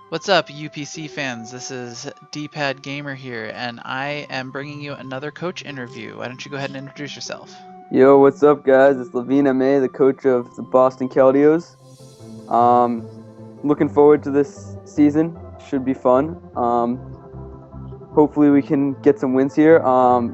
What's up, UPC fans? This is D-Pad Gamer here, and I am bringing you another coach interview. Why don't you go ahead and introduce yourself? Yo, what's up, guys? It's Levine May, the coach of the Boston Keldeos. Looking forward to this season. Should be fun. Hopefully we can get some wins here.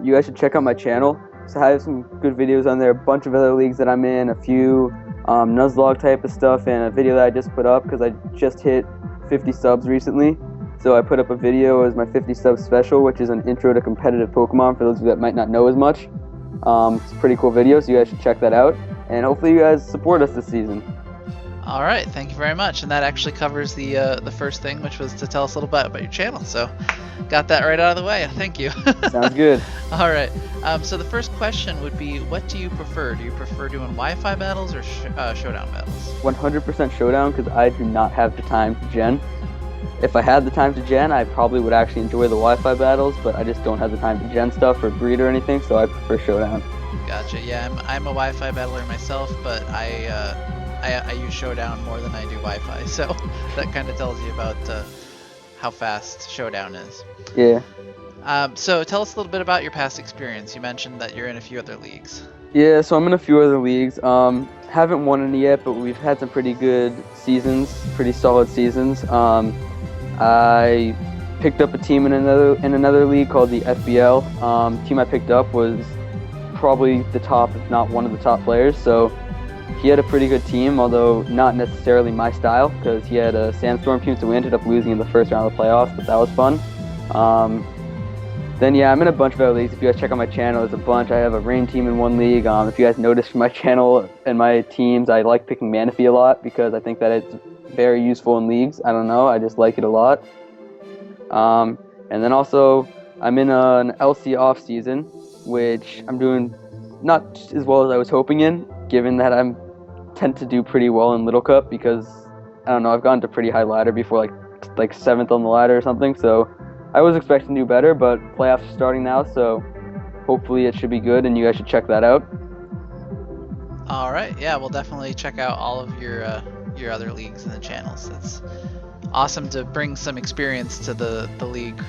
You guys should check out my channel. So I have some good videos on there. A bunch of other leagues that I'm in, a few Nuzlocke type of stuff, and a video that I just put up because I just hit 50 subs recently. So I put up a video as my 50 subs special, which is an intro to competitive Pokemon for those of you that might not know as much. It's a pretty cool video, so you guys should check that out. And hopefully you guys support us this season. All right, thank you very much. And that actually covers the first thing, which was to tell us a little bit about your channel. So got that right out of the way. Thank you. Sounds good. All right. So the first question would be, what do you prefer? Do you prefer doing Wi-Fi battles or showdown battles? 100% showdown, because I do not have the time to gen. If I had the time to gen, I probably would actually enjoy the Wi-Fi battles, but I just don't have the time to gen stuff or breed or anything, so I prefer showdown. Gotcha. Yeah, I'm a Wi-Fi battler myself, but I use showdown more than I do Wi-Fi, so that kind of tells you about how fast showdown is. Yeah. So tell us a little bit about your past experience. You mentioned that you're in a few other leagues. Yeah, so I'm in a few other leagues. Haven't won any yet, but we've had some pretty good seasons, pretty solid seasons. I picked up a team in another league called the FBL. Team I picked up was probably the top, if not one of the top players. So he had a pretty good team, although not necessarily my style, because he had a Sandstorm team, so we ended up losing in the first round of the playoffs, but that was fun. Then yeah, I'm in a bunch of other leagues. If you guys check out my channel, there's a bunch. I have a Rain team in one league. If you guys notice from my channel and my teams, I like picking Manaphy a lot because I think that it's very useful in leagues. I don't know, I just like it a lot. And then also, I'm in an LC off season, which I'm doing not as well as I was hoping in, given that I tend to do pretty well in Little Cup because, I don't know, I've gone to pretty high ladder before, like 7th on the ladder or something, so I was expecting to do better, but playoffs are starting now, so hopefully it should be good, and you guys should check that out. All right, yeah, we'll definitely check out all of your other leagues and the channels. It's awesome to bring some experience to the league.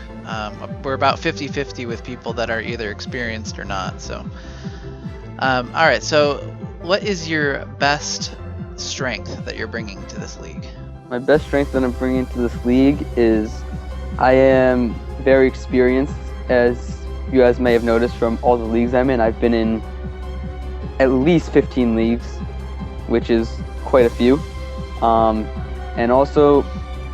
We're about 50-50 with people that are either experienced or not. So, all right. So, what is your best strength that you're bringing to this league? My best strength that I'm bringing to this league is I am very experienced, as you guys may have noticed from all the leagues I'm in. I've been in at least 15 leagues, which is quite a few. And also,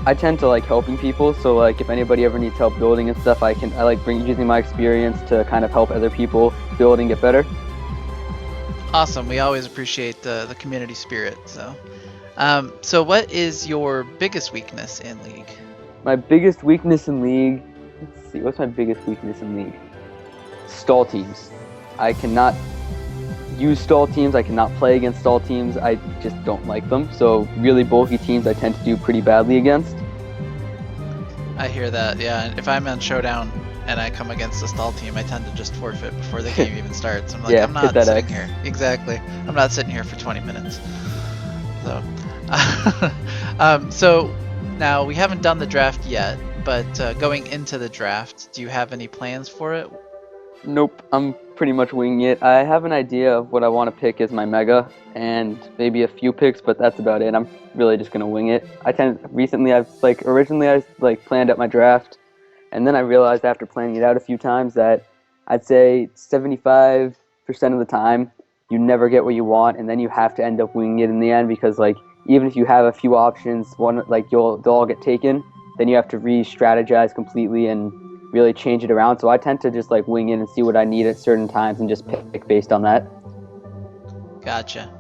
I tend to like helping people, so like if anybody ever needs help building and stuff, I like using my experience to kind of help other people build and get better. Awesome. We always appreciate the community spirit. So, so what is your biggest weakness in league? My biggest weakness in league, let's see, what's my biggest weakness in league? Stall teams. I cannot use stall teams, I cannot play against stall teams, I just don't like them. So really bulky teams I tend to do pretty badly against. I hear that, yeah. If I'm on Showdown and I come against a stall team, I tend to just forfeit before the game even starts. I'm like, Yeah, I'm not hit that sitting X. here. Exactly. I'm not sitting here for 20 minutes. So, so now we haven't done the draft yet, but going into the draft, do you have any plans for it? Nope, I'm pretty much winging it. I have an idea of what I want to pick as my mega, and maybe a few picks, but that's about it. I'm really just gonna wing it. Originally I planned out my draft, and then I realized after planning it out a few times that I'd say 75% of the time you never get what you want, and then you have to end up winging it in the end because like even if you have a few options, they'll all get taken. Then you have to re-strategize completely and really change it around. So I tend to just like wing in and see what I need at certain times and just pick based on that. Gotcha.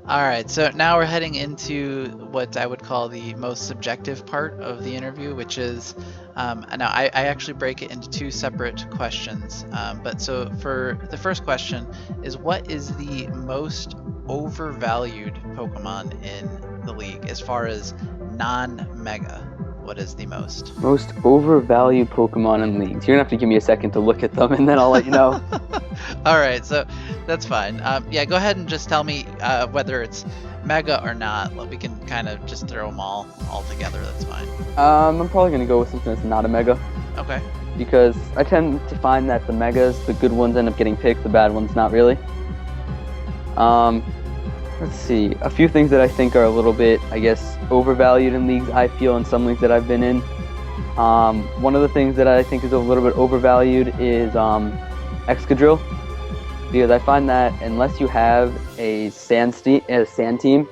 All right, so now we're heading into what I would call the most subjective part of the interview, which is, now I actually break it into two separate questions. But so for the first question is, what is the most overvalued Pokemon in the league as far as non-mega? What is the most? Most overvalued Pokemon in leagues. You're gonna have to give me a second to look at them and then I'll let you know. All right, so that's fine. Yeah, go ahead and just tell me whether it's mega or not. We can kind of just throw them all together. That's fine. I'm probably gonna go with something that's not a mega, Okay. because I tend to find that the megas, the good ones, end up getting picked, the bad ones not really. Let's see, a few things that I think are a little bit, I guess, overvalued in leagues, I feel, in some leagues that I've been in. One of the things that I think is a little bit overvalued is Excadrill, because I find that unless you have a sand team,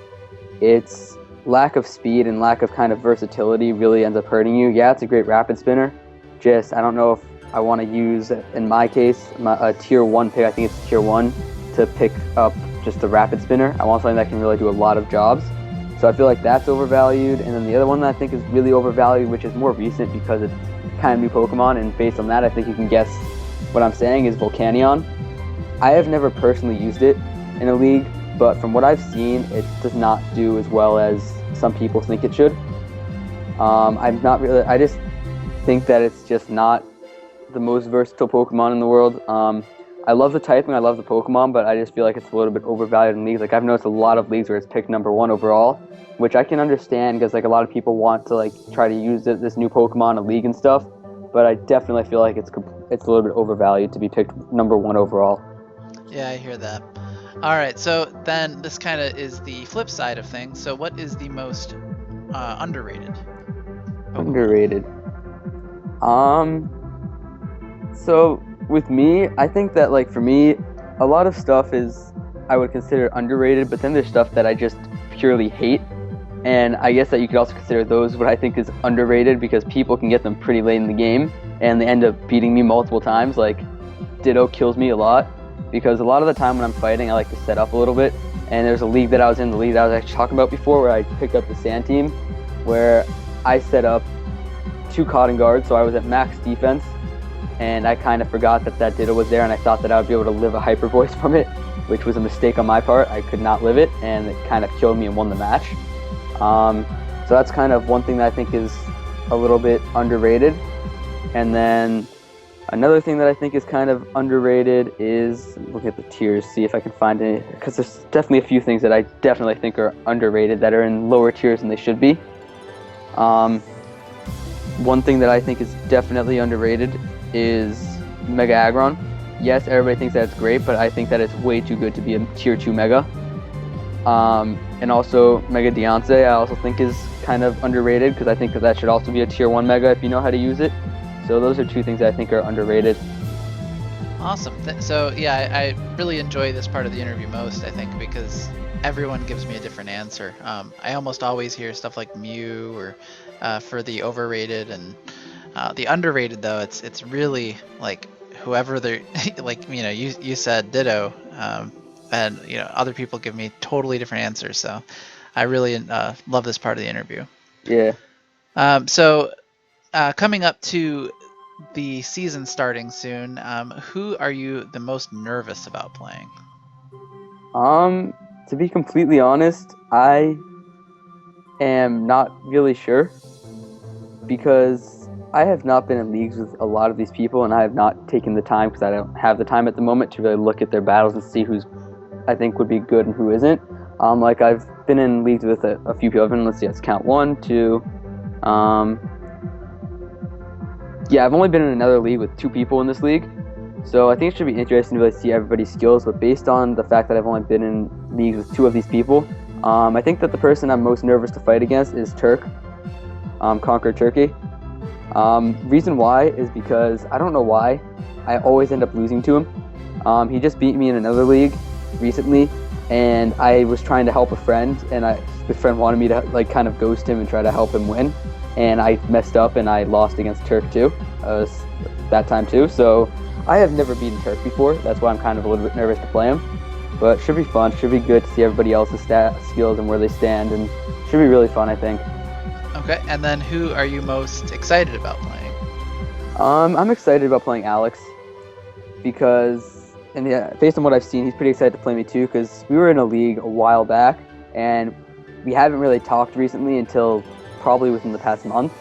its lack of speed and lack of kind of versatility really ends up hurting you. Yeah, it's a great rapid spinner. Just, I don't know if I want to use, in my case, a tier 1 pick, I think it's tier 1, to pick up just the rapid spinner. I want something that can really do a lot of jobs. So I feel like that's overvalued. And then the other one that I think is really overvalued, which is more recent because it's kind of new Pokemon, and based on that, I think you can guess what I'm saying, is Volcanion. I have never personally used it in a league, but from what I've seen, it does not do as well as some people think it should. I just think that it's just not the most versatile Pokemon in the world. I love the typing, I love the Pokemon, but I just feel like it's a little bit overvalued in leagues. Like, I've noticed a lot of leagues where it's picked number 1 overall, which I can understand because, like, a lot of people want to, like, try to use this new Pokemon in a league and stuff, but I definitely feel like it's a little bit overvalued to be picked number 1 overall. Yeah, I hear that. All right, so then this kind of is the flip side of things. So what is the most underrated Pokemon? Underrated. So with me, I think that, like, for me, a lot of stuff is, I would consider underrated, but then there's stuff that I just purely hate. And I guess that you could also consider those what I think is underrated, because people can get them pretty late in the game and they end up beating me multiple times. Like, Ditto kills me a lot, because a lot of the time when I'm fighting, I like to set up a little bit. And there's a league that I was in, the league that I was actually talking about before, where I picked up the Sand team, where I set up 2 Cotton Guards, so I was at max defense, and I kind of forgot that Ditto was there, and I thought that I would be able to live a Hyper Voice from it, which was a mistake on my part. I could not live it, and it kind of killed me and won the match. So that's kind of one thing that I think is a little bit underrated. And then another thing that I think is kind of underrated is, look at the tiers, see if I can find it, because there's definitely a few things that I definitely think are underrated that are in lower tiers than they should be. One thing that I think is definitely underrated is Mega Aggron. Yes, everybody thinks that it's great, but I think that it's way too good to be a tier 2 Mega. And also Mega Deontay, I also think is kind of underrated, because I think that should also be a tier 1 Mega if you know how to use it. So those are 2 things that I think are underrated. Awesome. So yeah, I really enjoy this part of the interview most, I think, because everyone gives me a different answer. I almost always hear stuff like Mew or for the overrated, and the underrated, though, it's really like whoever they're like, you said Ditto, and other people give me totally different answers. So I really love this part of the interview. Yeah. So coming up to the season starting soon, who are you the most nervous about playing? To be completely honest, I am not really sure, because I have not been in leagues with a lot of these people, and I have not taken the time, because I don't have the time at the moment to really look at their battles and see who's I think would be good and who isn't. Like, I've been in leagues with a few people. Let's see, let's count 1, 2. Yeah, I've only been in another league with 2 people in this league, so I think it should be interesting to really see everybody's skills. But based on the fact that I've only been in leagues with 2 of these people, I think that the person I'm most nervous to fight against is Turk, Conquer Turkey. Reason why is because I don't know why I always end up losing to him. He just beat me in another league recently, and I was trying to help a friend, and the friend wanted me to, like, kind of ghost him and try to help him win, and I messed up and I lost against Turk too. That time too. So I have never beaten Turk before. That's why I'm kind of a little bit nervous to play him. But should be fun. Should be good to see everybody else's skills and where they stand, and should be really fun, I think. Okay, and then who are you most excited about playing? I'm excited about playing Alex, because, and yeah, based on what I've seen, he's pretty excited to play me too, because we were in a league a while back, and we haven't really talked recently until probably within the past month.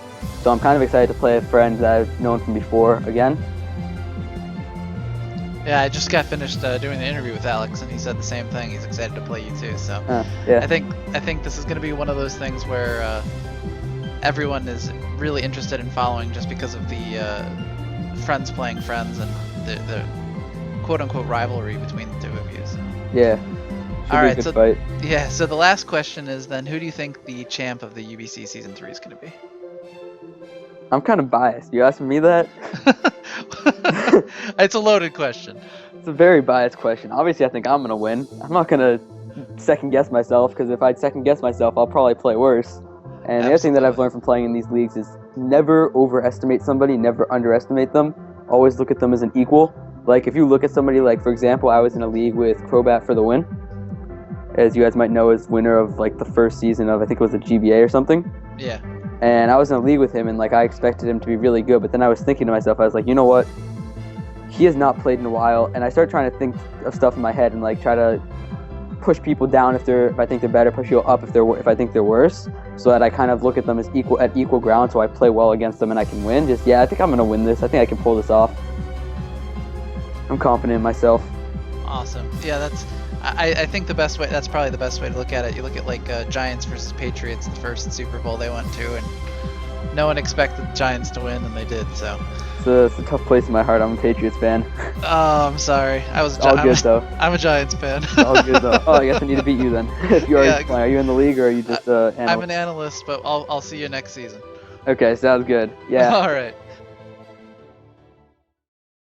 So I'm kind of excited to play a friend that I've known from before again. Yeah, I just got finished doing the interview with Alex, and he said the same thing. He's excited to play you too. So Yeah. I think this is going to be one of those things where everyone is really interested in following just because of the friends playing friends and the quote-unquote rivalry between the two of you. So. Yeah. Should All be a right, good so fight. yeah, so the last question is then, who do you think the champ of the UBC Season 3 is going to be? I'm kind of biased. You asking me that? It's a loaded question. It's a very biased question. Obviously, I think I'm gonna win. I'm not gonna second guess myself, because if I second guess myself, I'll probably play worse. And the other thing that I've Absolutely. learned from playing in these leagues is never overestimate somebody, never underestimate them. Always look at them as an equal. Like if you look at somebody, like for example, I was in a league with Crobat for the win, as you guys might know, is winner of like the first season of, I think it was the GBA or something. Yeah. And I was in a league with him, and like I expected him to be really good, but then I was thinking to myself, I was like, you know what? He has not played in a while, and I started trying to think of stuff in my head and like try to push people down if I think they're better, push people up if I think they're worse, so that I kind of look at them as equal ground, so I play well against them and I can win. I think I'm gonna win this. I think I can pull this off. I'm confident in myself. Awesome. Yeah, I think that's probably the best way to look at it. You look at like Giants versus Patriots, the first Super Bowl they went to, and no one expected the Giants to win, and they did. So It's a tough place in my heart. I'm a Patriots fan. oh, I'm sorry. Though. I'm a Giants fan. All good though. Oh, I guess I need to beat you then. If you already play, are you in the league or are you just analyst? I'm an analyst, but I'll see you next season. Okay, sounds good. Yeah. All right.